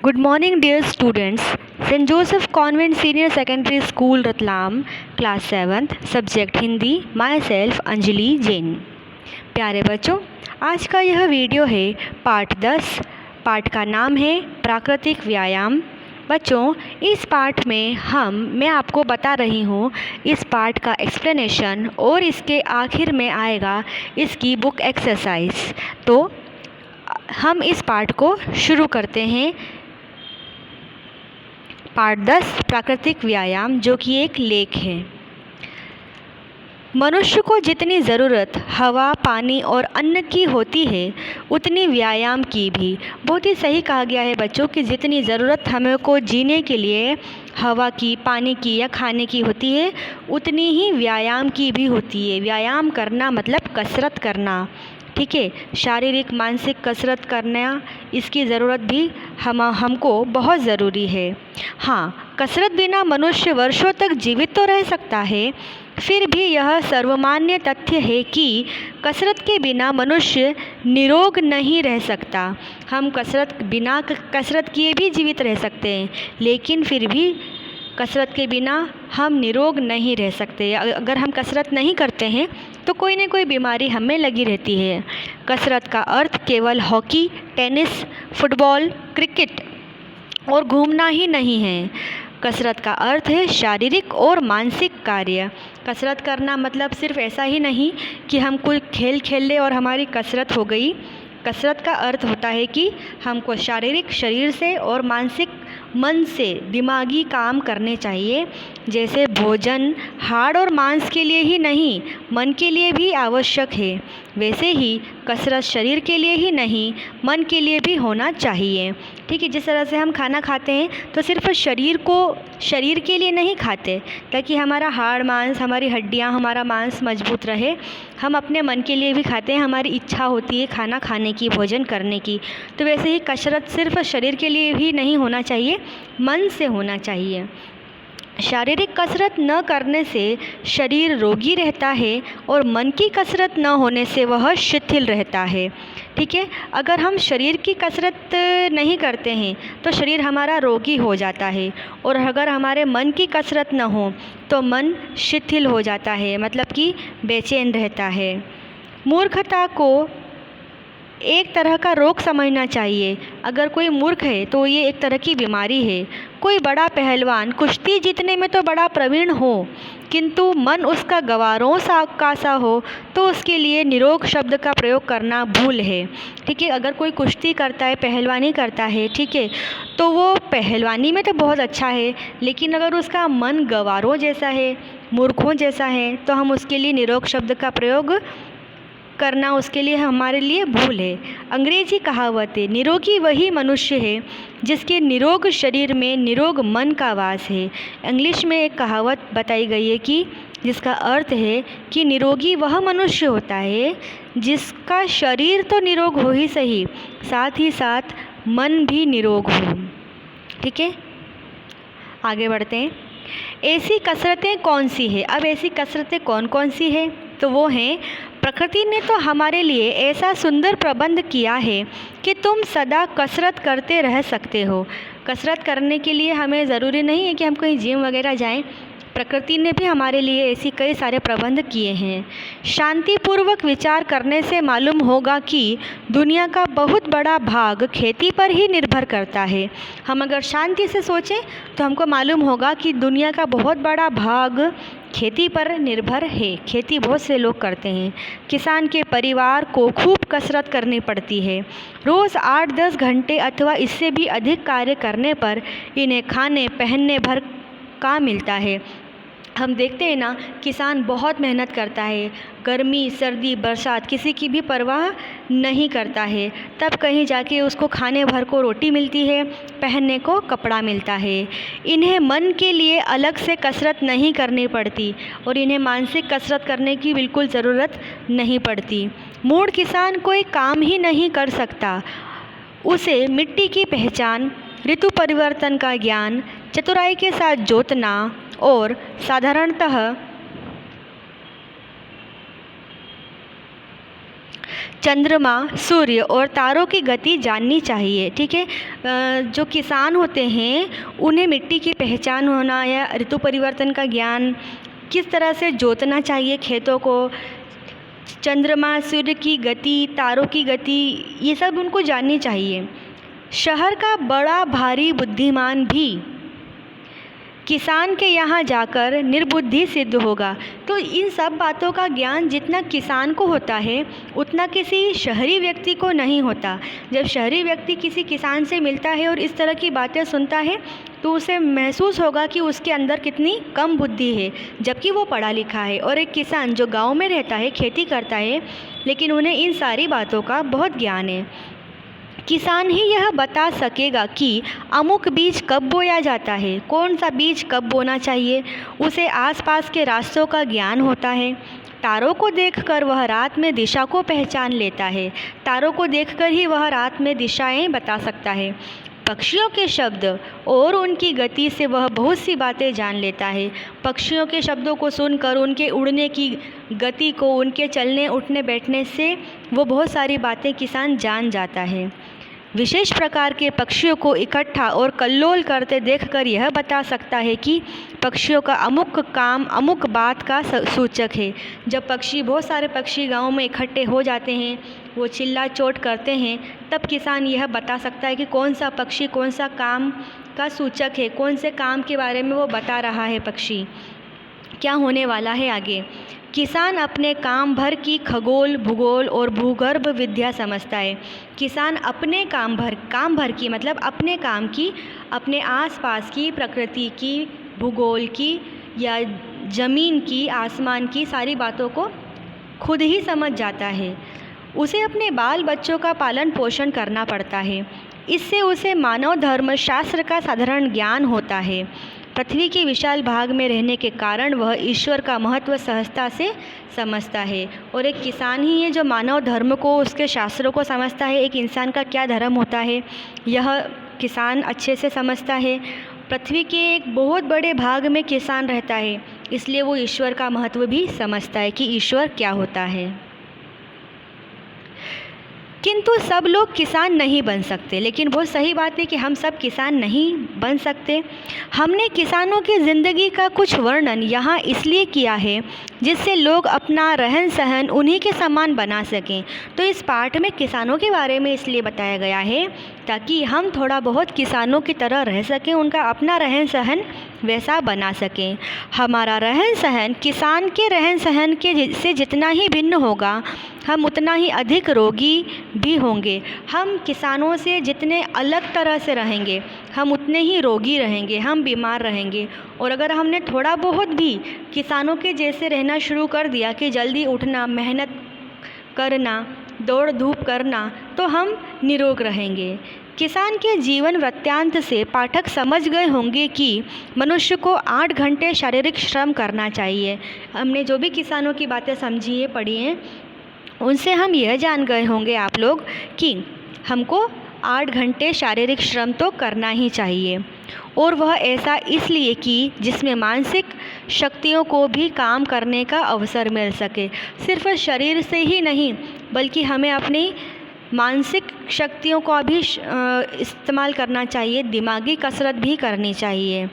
Good morning, dear students. St. Joseph Convent Senior Secondary School, Ratlam, class 7th, subject Hindi, my self Anjali Jain. प्यारे बच्चों, आज का यह वीडियो है पाठ 10। पाठ का नाम है प्राकृतिक व्यायाम। बच्चों, इस पाठ में मैं आपको बता रही हूँ इस पाठ का एक्सप्लेनेशन और इसके आखिर में आएगा इसकी बुक एक्सरसाइज। तो हम इस पाठ को शुरू करते हैं। पाठ 10 प्राकृतिक व्यायाम, जो कि एक लेख है। मनुष्य को जितनी ज़रूरत हवा, पानी और अन्न की होती है उतनी व्यायाम की भी। बहुत ही सही कहा गया है बच्चों कि जितनी ज़रूरत हमें को जीने के लिए हवा की, पानी की या खाने की होती है उतनी ही व्यायाम की भी होती है। व्यायाम करना मतलब कसरत करना, ठीक है। शारीरिक मानसिक कसरत करना, इसकी ज़रूरत भी हमको बहुत ज़रूरी है। हाँ, कसरत बिना मनुष्य वर्षों तक जीवित तो रह सकता है, फिर भी यह सर्वमान्य तथ्य है कि कसरत के बिना मनुष्य निरोग नहीं रह सकता। हम बिना कसरत किए भी जीवित रह सकते हैं, लेकिन फिर भी कसरत के बिना हम निरोग नहीं रह सकते। अगर हम कसरत नहीं करते हैं तो कोई न कोई बीमारी हमें लगी रहती है। कसरत का अर्थ केवल हॉकी, टेनिस, फुटबॉल, क्रिकेट और घूमना ही नहीं है। कसरत का अर्थ है शारीरिक और मानसिक कार्य। कसरत करना मतलब सिर्फ ऐसा ही नहीं कि हम कोई खेल खेल ले और हमारी कसरत हो गई। कसरत का अर्थ होता है कि हमको शारीरिक शरीर से और मानसिक मन से दिमागी काम करने चाहिए। जैसे भोजन हाड़ और मांस के लिए ही नहीं, मन के लिए भी आवश्यक है, वैसे ही कसरत शरीर के लिए ही नहीं, मन के लिए भी होना चाहिए, ठीक है। जिस तरह से हम खाना खाते हैं तो सिर्फ शरीर के लिए नहीं खाते ताकि हमारा हाड़ मांस, हमारी हड्डियाँ, हमारा मांस मजबूत रहे। हम अपने मन के लिए भी खाते हैं, हमारी इच्छा होती है खाना खाने की, भोजन करने की। तो वैसे ही कसरत सिर्फ शरीर के लिए भी नहीं होना चाहिए, मन से होना चाहिए। शारीरिक कसरत न करने से शरीर रोगी रहता है और मन की कसरत न होने से वह शिथिल रहता है, ठीक है। अगर हम शरीर की कसरत नहीं करते हैं तो शरीर हमारा रोगी हो जाता है, और अगर हमारे मन की कसरत न हो तो मन शिथिल हो जाता है, मतलब कि बेचैन रहता है। मूर्खता को एक तरह का रोग समझना चाहिए। अगर कोई मूर्ख है तो ये एक तरह की बीमारी है। कोई बड़ा पहलवान कुश्ती जीतने में तो बड़ा प्रवीण हो, किंतु मन उसका गवारों सा हो तो उसके लिए निरोग शब्द का प्रयोग करना भूल है, ठीक है। अगर कोई कुश्ती करता है, पहलवानी करता है, ठीक है, तो वो पहलवानी में तो बहुत अच्छा है, लेकिन अगर उसका मन गवारों जैसा है, मूर्खों जैसा है, तो हम उसके लिए निरोग शब्द का प्रयोग करना उसके लिए हमारे लिए भूल है। अंग्रेजी कहावत है, निरोगी वही मनुष्य है जिसके निरोग शरीर में निरोग मन का वास है। इंग्लिश में एक कहावत बताई गई है कि जिसका अर्थ है कि निरोगी वह मनुष्य होता है जिसका शरीर तो निरोग हो ही सही, साथ ही साथ मन भी निरोग हो, ठीक है। आगे बढ़ते हैं। ऐसी कसरतें कौन सी है? अब ऐसी कसरतें कौन कौन सी है? तो वो हैं, प्रकृति ने तो हमारे लिए ऐसा सुंदर प्रबंध किया है कि तुम सदा कसरत करते रह सकते हो। कसरत करने के लिए हमें ज़रूरी नहीं है कि हम कहीं जिम वगैरह जाएं। प्रकृति ने भी हमारे लिए ऐसी कई सारे प्रबंध किए हैं। शांतिपूर्वक विचार करने से मालूम होगा कि दुनिया का बहुत बड़ा भाग खेती पर ही निर्भर करता है। हम अगर शांति से सोचें तो हमको मालूम होगा कि दुनिया का बहुत बड़ा भाग खेती पर निर्भर है। खेती बहुत से लोग करते हैं। किसान के परिवार को खूब कसरत करनी पड़ती है। रोज़ 8-10 घंटे अथवा इससे भी अधिक कार्य करने पर इन्हें खाने पहनने भर का मिलता है। हम देखते हैं ना, किसान बहुत मेहनत करता है, गर्मी सर्दी बरसात किसी की भी परवाह नहीं करता है, तब कहीं जाके उसको खाने भर को रोटी मिलती है, पहनने को कपड़ा मिलता है। इन्हें मन के लिए अलग से कसरत नहीं करनी पड़ती और इन्हें मानसिक कसरत करने की बिल्कुल ज़रूरत नहीं पड़ती। मूढ़ किसान कोई काम ही नहीं कर सकता। उसे मिट्टी की पहचान, ऋतु परिवर्तन का ज्ञान, चतुराई के साथ जोतना और साधारणतः चंद्रमा, सूर्य और तारों की गति जाननी चाहिए। ठीक है, जो किसान होते हैं उन्हें मिट्टी की पहचान होना या ऋतु परिवर्तन का ज्ञान, किस तरह से जोतना चाहिए खेतों को, चंद्रमा, सूर्य की गति, तारों की गति, ये सब उनको जाननी चाहिए। शहर का बड़ा भारी बुद्धिमान भी किसान के यहाँ जाकर निर्बुद्धि सिद्ध होगा। तो इन सब बातों का ज्ञान जितना किसान को होता है उतना किसी शहरी व्यक्ति को नहीं होता। जब शहरी व्यक्ति किसी किसान से मिलता है और इस तरह की बातें सुनता है तो उसे महसूस होगा कि उसके अंदर कितनी कम बुद्धि है, जबकि वो पढ़ा लिखा है। और एक किसान जो गांव में रहता है, खेती करता है, लेकिन उन्हें इन सारी बातों का बहुत ज्ञान है। किसान ही यह बता सकेगा कि अमुक बीज कब बोया जाता है, कौन सा बीज कब बोना चाहिए। उसे आसपास के रास्तों का ज्ञान होता है। तारों को देखकर वह रात में दिशा को पहचान लेता है। तारों को देखकर ही वह रात में दिशाएं बता सकता है। पक्षियों के शब्द और उनकी गति से वह बहुत सी बातें जान लेता है। पक्षियों के शब्दों को सुनकर, उनके उड़ने की गति को, उनके चलने उठने बैठने से वो बहुत सारी बातें किसान जान जाता है। विशेष प्रकार के पक्षियों को इकट्ठा और कल्लोल करते देखकर यह बता सकता है कि पक्षियों का अमुक काम अमुक बात का सूचक है। जब पक्षी, बहुत सारे पक्षी गांव में इकट्ठे हो जाते हैं, वो चिल्ला चोट करते हैं, तब किसान यह बता सकता है कि कौन सा पक्षी कौन सा काम का सूचक है, कौन से काम के बारे में वो बता रहा है पक्षी, क्या होने वाला है आगे। किसान अपने काम भर की खगोल, भूगोल और भूगर्भ विद्या समझता है। किसान अपने काम भर की मतलब अपने काम की, अपने आसपास की, प्रकृति की, भूगोल की या ज़मीन की, आसमान की सारी बातों को खुद ही समझ जाता है। उसे अपने बाल बच्चों का पालन पोषण करना पड़ता है। इससे उसे मानव धर्म शास्त्र का साधारण ज्ञान होता है। पृथ्वी के विशाल भाग में रहने के कारण वह ईश्वर का महत्व सहजता से समझता है। और एक किसान ही है जो मानव धर्म को, उसके शास्त्रों को समझता है। एक इंसान का क्या धर्म होता है यह किसान अच्छे से समझता है। पृथ्वी के एक बहुत बड़े भाग में किसान रहता है, इसलिए वो ईश्वर का महत्व भी समझता है कि ईश्वर क्या होता है। किंतु सब लोग किसान नहीं बन सकते, लेकिन बहुत सही बात है कि हम सब किसान नहीं बन सकते। हमने किसानों की ज़िंदगी का कुछ वर्णन यहाँ इसलिए किया है जिससे लोग अपना रहन सहन उन्हीं के समान बना सकें। तो इस पाठ में किसानों के बारे में इसलिए बताया गया है ताकि हम थोड़ा बहुत किसानों की तरह रह सकें, उनका अपना रहन सहन वैसा बना सकें। हमारा रहन सहन किसान के रहन सहन के से जितना ही भिन्न होगा, हम उतना ही अधिक रोगी भी होंगे। हम किसानों से जितने अलग तरह से रहेंगे, हम उतने ही रोगी रहेंगे, हम बीमार रहेंगे। और अगर हमने थोड़ा बहुत भी किसानों के जैसे रहना शुरू कर दिया कि जल्दी उठना, मेहनत करना, दौड़ धूप करना, तो हम निरोग रहेंगे। किसान के जीवन वृत्तांत से पाठक समझ गए होंगे कि मनुष्य को 8 घंटे शारीरिक श्रम करना चाहिए। हमने जो भी किसानों की बातें समझी है, पढ़ी हैं, उनसे हम यह जान गए होंगे आप लोग कि हमको 8 घंटे शारीरिक श्रम तो करना ही चाहिए। और वह ऐसा इसलिए कि जिसमें मानसिक शक्तियों को भी काम करने का अवसर मिल सके। सिर्फ शरीर से ही नहीं, बल्कि हमें अपनी मानसिक शक्तियों का भी इस्तेमाल करना चाहिए, दिमागी कसरत भी करनी चाहिए।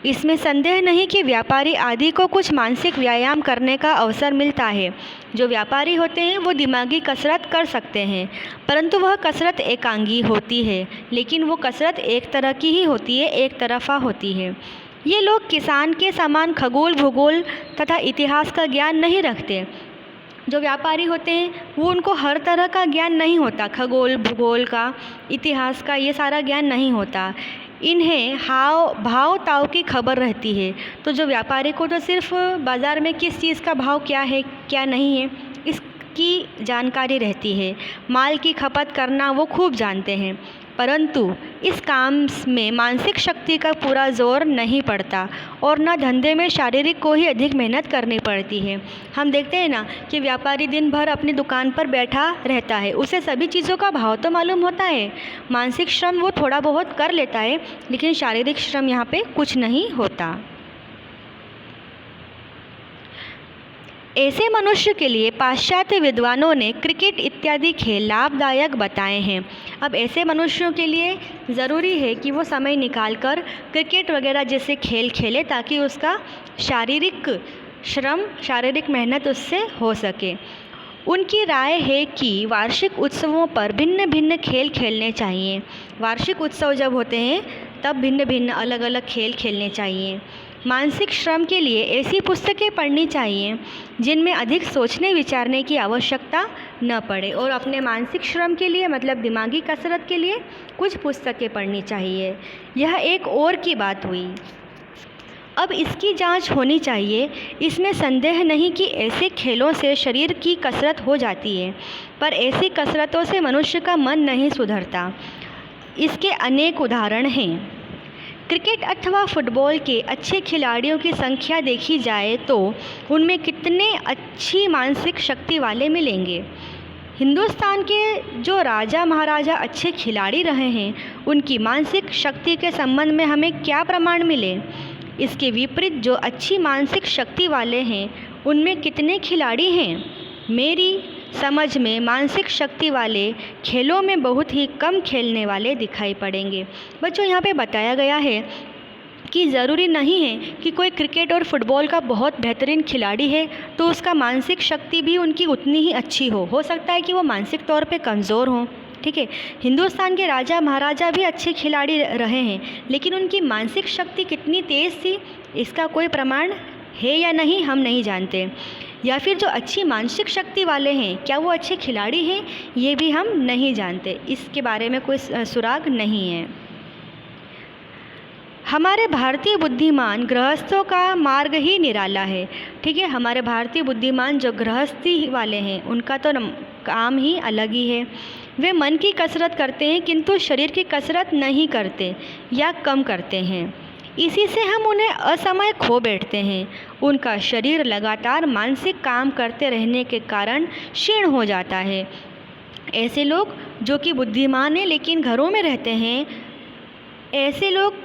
इसमें संदेह नहीं कि व्यापारी आदि को कुछ मानसिक व्यायाम करने का अवसर मिलता है। जो व्यापारी होते हैं वो दिमागी कसरत कर सकते हैं, परंतु वह कसरत एकांगी होती है, लेकिन वो कसरत एक तरह की ही होती है, एक तरफा होती है। ये लोग किसान के समान खगोल, भूगोल तथा इतिहास का ज्ञान नहीं रखते। जो व्यापारी होते हैं वो, उनको हर तरह का ज्ञान नहीं होता, खगोल, भूगोल का, इतिहास का, ये सारा ज्ञान नहीं होता। इन्हें हाव भाव ताव की खबर रहती है। तो जो व्यापारी को तो सिर्फ बाज़ार में किस चीज़ का भाव क्या है क्या नहीं है इसकी जानकारी रहती है। माल की खपत करना वो खूब जानते हैं, परंतु इस काम में मानसिक शक्ति का पूरा जोर नहीं पड़ता और न धंधे में शारीरिक को ही अधिक मेहनत करनी पड़ती है। हम देखते हैं ना कि व्यापारी दिन भर अपनी दुकान पर बैठा रहता है, उसे सभी चीज़ों का भाव तो मालूम होता है। मानसिक श्रम वो थोड़ा बहुत कर लेता है, लेकिन शारीरिक श्रम यहाँ पे कुछ नहीं होता। ऐसे मनुष्य के लिए पाश्चात्य विद्वानों ने क्रिकेट इत्यादि खेल लाभदायक बताए हैं। अब ऐसे मनुष्यों के लिए ज़रूरी है कि वो समय निकालकर क्रिकेट वगैरह जैसे खेल खेले ताकि उसका शारीरिक श्रम, शारीरिक मेहनत उससे हो सके। उनकी राय है कि वार्षिक उत्सवों पर भिन्न भिन्न खेल खेलने चाहिए। वार्षिक उत्सव जब होते हैं तब भिन्न भिन्न अलग अलग खेल खेलने चाहिए। मानसिक श्रम के लिए ऐसी पुस्तकें पढ़नी चाहिए जिनमें अधिक सोचने विचारने की आवश्यकता न पड़े, और अपने मानसिक श्रम के लिए मतलब दिमागी कसरत के लिए कुछ पुस्तकें पढ़नी चाहिए। यह एक और की बात हुई। अब इसकी जांच होनी चाहिए। इसमें संदेह नहीं कि ऐसे खेलों से शरीर की कसरत हो जाती है, पर ऐसी कसरतों से मनुष्य का मन नहीं सुधरता। इसके अनेक उदाहरण हैं। क्रिकेट अथवा फुटबॉल के अच्छे खिलाड़ियों की संख्या देखी जाए तो उनमें कितने अच्छी मानसिक शक्ति वाले मिलेंगे। हिंदुस्तान के जो राजा महाराजा अच्छे खिलाड़ी रहे हैं उनकी मानसिक शक्ति के संबंध में हमें क्या प्रमाण मिले। इसके विपरीत जो अच्छी मानसिक शक्ति वाले हैं उनमें कितने खिलाड़ी हैं। मेरी समझ में मानसिक शक्ति वाले खेलों में बहुत ही कम खेलने वाले दिखाई पड़ेंगे। बच्चों, यहाँ पे बताया गया है कि ज़रूरी नहीं है कि कोई क्रिकेट और फुटबॉल का बहुत बेहतरीन खिलाड़ी है तो उसका मानसिक शक्ति भी उनकी उतनी ही अच्छी हो सकता है कि वो मानसिक तौर पे कमज़ोर हों। ठीक है, हिंदुस्तान के राजा महाराजा भी अच्छे खिलाड़ी रहे हैं, लेकिन उनकी मानसिक शक्ति कितनी तेज़ थी इसका कोई प्रमाण है या नहीं हम नहीं जानते। या फिर जो अच्छी मानसिक शक्ति वाले हैं क्या वो अच्छे खिलाड़ी हैं ये भी हम नहीं जानते। इसके बारे में कोई सुराग नहीं है। हमारे भारतीय बुद्धिमान गृहस्थों का मार्ग ही निराला है। ठीक है, हमारे भारतीय बुद्धिमान जो गृहस्थी वाले हैं उनका तो काम ही अलग ही है। वे मन की कसरत करते हैं किंतु शरीर की कसरत नहीं करते या कम करते हैं। इसी से हम उन्हें असमय खो बैठते हैं। उनका शरीर लगातार मानसिक काम करते रहने के कारण क्षीण हो जाता है। ऐसे लोग जो कि बुद्धिमान हैं लेकिन घरों में रहते हैं, ऐसे लोग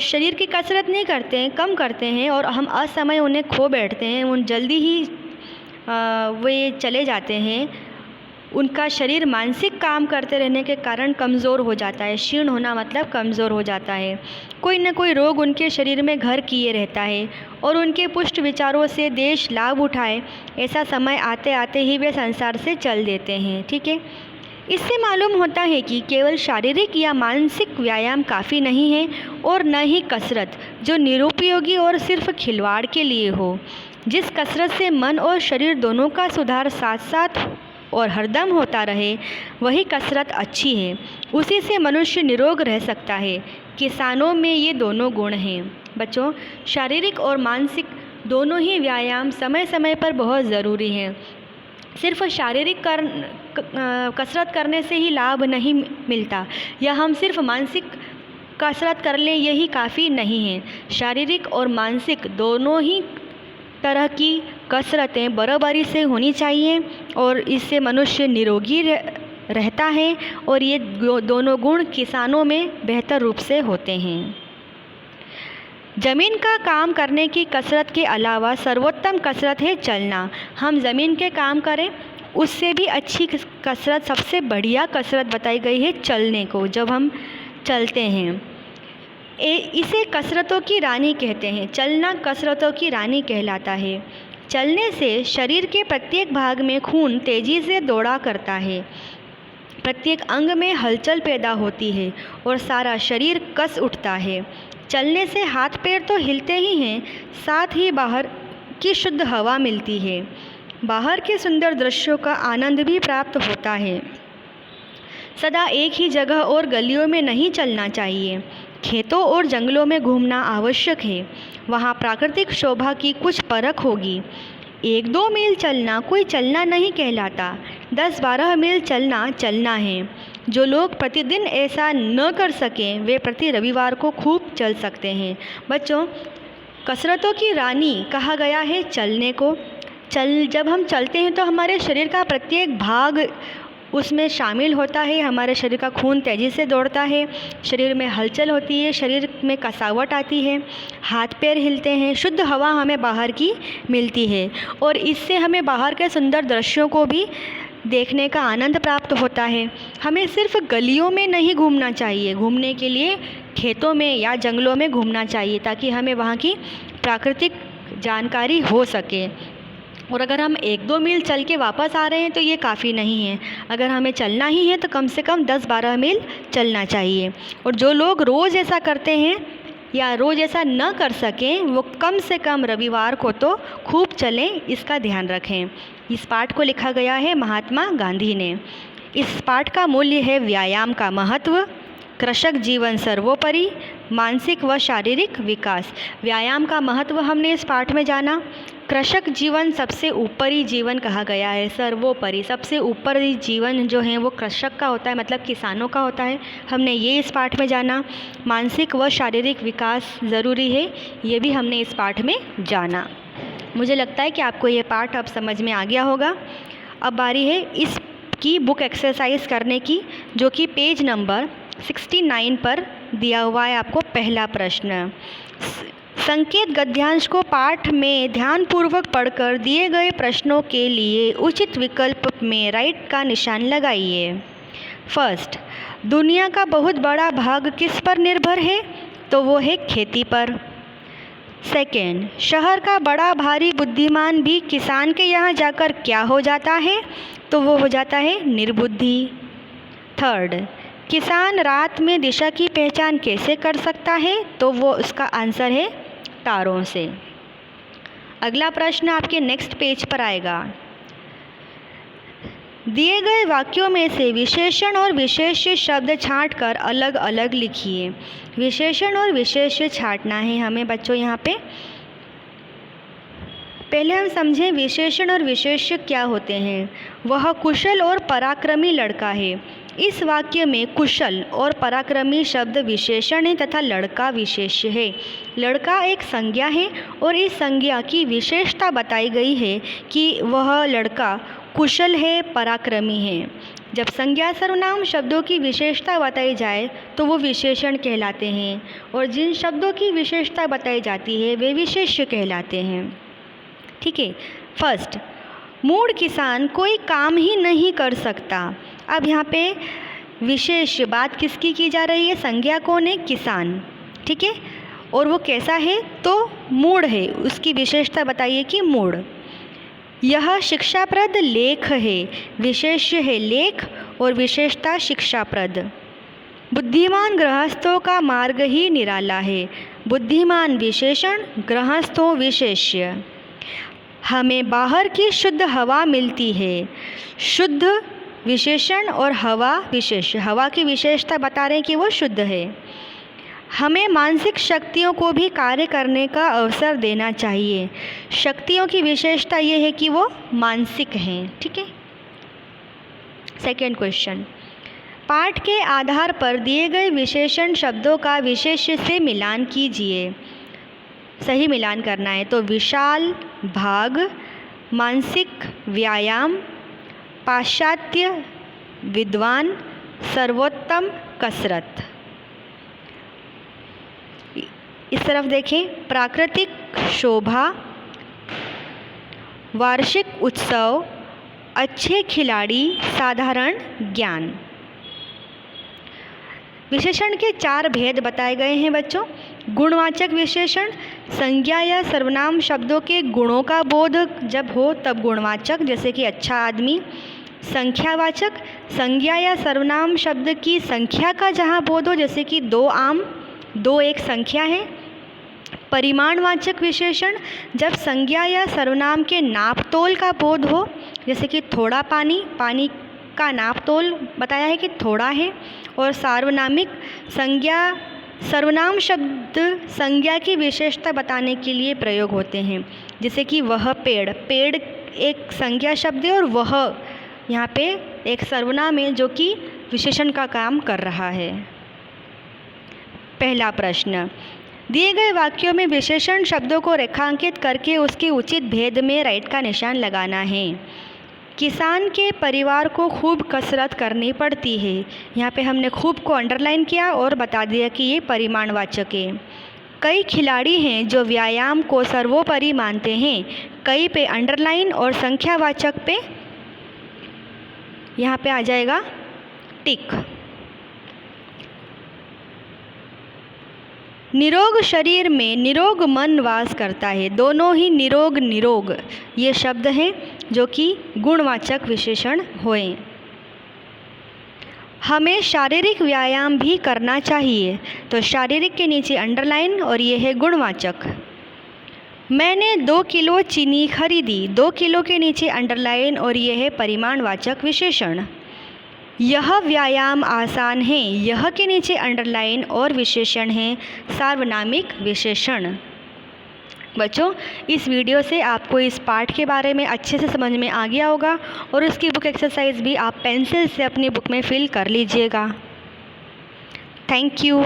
शरीर की कसरत नहीं करते हैं, कम करते हैं और हम असमय उन्हें खो बैठते हैं। उन जल्दी ही वे चले जाते हैं। उनका शरीर मानसिक काम करते रहने के कारण कमज़ोर हो जाता है। क्षीण होना मतलब कमज़ोर हो जाता है। कोई न कोई रोग उनके शरीर में घर किए रहता है और उनके पुष्ट विचारों से देश लाभ उठाए ऐसा समय आते आते ही वे संसार से चल देते हैं। ठीक है, इससे मालूम होता है कि केवल शारीरिक या मानसिक व्यायाम काफ़ी नहीं है और न ही कसरत जो निरुपयोगी और सिर्फ खिलवाड़ के लिए हो। जिस कसरत से मन और शरीर दोनों का सुधार साथ साथ और हरदम होता रहे वही कसरत अच्छी है। उसी से मनुष्य निरोग रह सकता है। किसानों में ये दोनों गुण हैं। बच्चों, शारीरिक और मानसिक दोनों ही व्यायाम समय समय पर बहुत ज़रूरी हैं। सिर्फ शारीरिक कसरत करने से ही लाभ नहीं मिलता या हम सिर्फ मानसिक कसरत कर लें यही काफ़ी नहीं है। शारीरिक और मानसिक दोनों ही तरह की कसरतें बराबरी से होनी चाहिए और इससे मनुष्य निरोगी रहता है और ये दोनों गुण किसानों में बेहतर रूप से होते हैं। ज़मीन का काम करने की कसरत के अलावा सर्वोत्तम कसरत है चलना। हम ज़मीन के काम करें उससे भी अच्छी कसरत, सबसे बढ़िया कसरत बताई गई है चलने को। जब हम चलते हैं इसे कसरतों की रानी कहते हैं। चलना कसरतों की रानी कहलाता है। चलने से शरीर के प्रत्येक भाग में खून तेज़ी से दौड़ा करता है। प्रत्येक अंग में हलचल पैदा होती है और सारा शरीर कस उठता है। चलने से हाथ पैर तो हिलते ही हैं, साथ ही बाहर की शुद्ध हवा मिलती है। बाहर के सुंदर दृश्यों का आनंद भी प्राप्त होता है। सदा एक ही जगह और गलियों में नहीं चलना चाहिए। खेतों और जंगलों में घूमना आवश्यक है। वहाँ प्राकृतिक शोभा की कुछ परख होगी। 1-2 मील चलना कोई चलना नहीं कहलाता। 10-12 मील चलना है। जो लोग प्रतिदिन ऐसा न कर सकें वे प्रति रविवार को खूब चल सकते हैं। बच्चों, कसरतों की रानी कहा गया है चलने को। जब हम चलते हैं तो हमारे शरीर का प्रत्येक भाग उसमें शामिल होता है हमारे शरीर का खून तेज़ी से दौड़ता है, शरीर में हलचल होती है, शरीर में कसावट आती है, हाथ पैर हिलते हैं, शुद्ध हवा हमें बाहर की मिलती है और इससे हमें बाहर के सुंदर दृश्यों को भी देखने का आनंद प्राप्त होता है। हमें सिर्फ गलियों में नहीं घूमना चाहिए, घूमने के लिए खेतों में या जंगलों में घूमना चाहिए ताकि हमें वहाँ की प्राकृतिक जानकारी हो सके। और अगर हम 1-2 मील चल के वापस आ रहे हैं तो ये काफ़ी नहीं है। अगर हमें चलना ही है तो कम से कम 10-12 मील चलना चाहिए। और जो लोग रोज़ ऐसा करते हैं या रोज़ ऐसा न कर सकें वो कम से कम रविवार को तो खूब चलें, इसका ध्यान रखें। इस पाठ को लिखा गया है महात्मा गांधी ने। इस पाठ का मूल्य है व्यायाम का महत्व, कृषक जीवन सर्वोपरि, मानसिक व शारीरिक विकास। व्यायाम का महत्व हमने इस पाठ में जाना। कृषक जीवन सबसे ऊपरी जीवन कहा गया है, सर्वोपरि सबसे ऊपरी जीवन जो है वो कृषक का होता है, मतलब किसानों का होता है। हमने ये इस पाठ में जाना। मानसिक व शारीरिक विकास ज़रूरी है, ये भी हमने इस पाठ में जाना। मुझे लगता है कि आपको ये पाठ अब समझ में आ गया होगा। अब बारी है इसकी बुक एक्सरसाइज करने की, जो कि पेज नंबर 69 पर दिया हुआ है। आपको पहला प्रश्न, संकेत गद्यांश को पाठ में ध्यानपूर्वक पढ़कर दिए गए प्रश्नों के लिए उचित विकल्प में राइट का निशान लगाइए। फर्स्ट, दुनिया का बहुत बड़ा भाग किस पर निर्भर है? तो वो है खेती पर। सेकेंड, शहर का बड़ा भारी बुद्धिमान भी किसान के यहाँ जाकर क्या हो जाता है? तो वो हो जाता है निर्बुद्धि। थर्ड, किसान रात में दिशा की पहचान कैसे कर सकता है? तो वो उसका आंसर है तारों से। अगला प्रश्न आपके नेक्स्ट पेज पर आएगा। दिए गए वाक्यों में से विशेषण और विशेष्य शब्द छांटकर अलग अलग लिखिए। विशेषण और विशेष्य छांटना है हमें बच्चों। यहाँ पे पहले हम समझें विशेषण और विशेष्य क्या होते हैं। वह कुशल और पराक्रमी लड़का है। इस वाक्य में कुशल और पराक्रमी शब्द विशेषण है तथा लड़का विशेष्य है। लड़का एक संज्ञा है और इस संज्ञा की विशेषता बताई गई है कि वह लड़का कुशल है, पराक्रमी है। जब संज्ञा सर्वनाम शब्दों की विशेषता बताई जाए तो वो विशेषण कहलाते हैं और जिन शब्दों की विशेषता बताई जाती है वे विशेष्य कहलाते हैं। ठीक है। फर्स्ट, मूढ़ किसान कोई काम ही नहीं कर सकता। अब यहाँ पे विशेष बात किसकी की जा रही है? संज्ञा कौन है? किसान। ठीक है। और वो कैसा है? तो मूढ़ है। उसकी विशेषता बताइए कि मूढ़। यह शिक्षाप्रद लेख है। विशेष्य है लेख और विशेषता शिक्षाप्रद। बुद्धिमान गृहस्थों का मार्ग ही निराला है। बुद्धिमान विशेषण, गृहस्थों विशेष्य। हमें बाहर की शुद्ध हवा मिलती है। शुद्ध विशेषण और हवा विशेष्य। हवा की विशेषता बता रहे हैं कि वो शुद्ध है। हमें मानसिक शक्तियों को भी कार्य करने का अवसर देना चाहिए। शक्तियों की विशेषता ये है कि वो मानसिक हैं। ठीक है। सेकेंड क्वेश्चन, पाठ के आधार पर दिए गए विशेषण शब्दों का विशेष्य से मिलान कीजिए। सही मिलान करना है। तो विशाल भाग, मानसिक व्यायाम, पाश्चात्य विद्वान, सर्वोत्तम कसरत। इस तरफ देखें, प्राकृतिक शोभा, वार्षिक उत्सव, अच्छे खिलाड़ी, साधारण ज्ञान। विशेषण के 4 भेद बताए गए हैं बच्चों। गुणवाचक विशेषण, संज्ञा या सर्वनाम शब्दों के गुणों का बोध जब हो तब गुणवाचक, जैसे कि अच्छा आदमी। संख्यावाचक, संज्ञा या सर्वनाम शब्द की संख्या का जहाँ बोध हो, जैसे कि 2 आम, 2 एक संख्या है। परिमाणवाचक विशेषण, जब संज्ञा या सर्वनाम के नापतोल का बोध हो, जैसे कि थोड़ा पानी, पानी का नापतोल बताया है कि थोड़ा है। और सार्वनामिक, संज्ञा सर्वनाम शब्द संज्ञा की विशेषता बताने के लिए प्रयोग होते हैं, जैसे कि वह पेड़। पेड़ एक संज्ञा शब्द है और वह यहाँ पे एक सर्वनाम है जो कि विशेषण का काम कर रहा है। पहला प्रश्न, दिए गए वाक्यों में विशेषण शब्दों को रेखांकित करके उसके उचित भेद में राइट का निशान लगाना है। किसान के परिवार को खूब कसरत करनी पड़ती है। यहाँ पे हमने खूब को अंडरलाइन किया और बता दिया कि ये परिमाणवाचक है। कई खिलाड़ी हैं जो व्यायाम को सर्वोपरि मानते हैं। कई पे अंडरलाइन और संख्यावाचक पे यहाँ पे आ जाएगा टिक। निरोग शरीर में निरोग मन वास करता है। दोनों ही निरोग निरोग ये शब्द हैं जो कि गुणवाचक विशेषण हुए। हमें शारीरिक व्यायाम भी करना चाहिए, तो शारीरिक के नीचे अंडरलाइन और ये है गुणवाचक। मैंने 2 किलो चीनी खरीदी। 2 किलो के नीचे अंडरलाइन और ये है परिमाणवाचक विशेषण। यह व्यायाम आसान है। यह के नीचे अंडरलाइन और विशेषण है सार्वनामिक विशेषण। बच्चों, इस वीडियो से आपको इस पाठ के बारे में अच्छे से समझ में आ गया होगा और उसकी बुक एक्सरसाइज भी आप पेंसिल से अपनी बुक में फिल कर लीजिएगा। Thank you.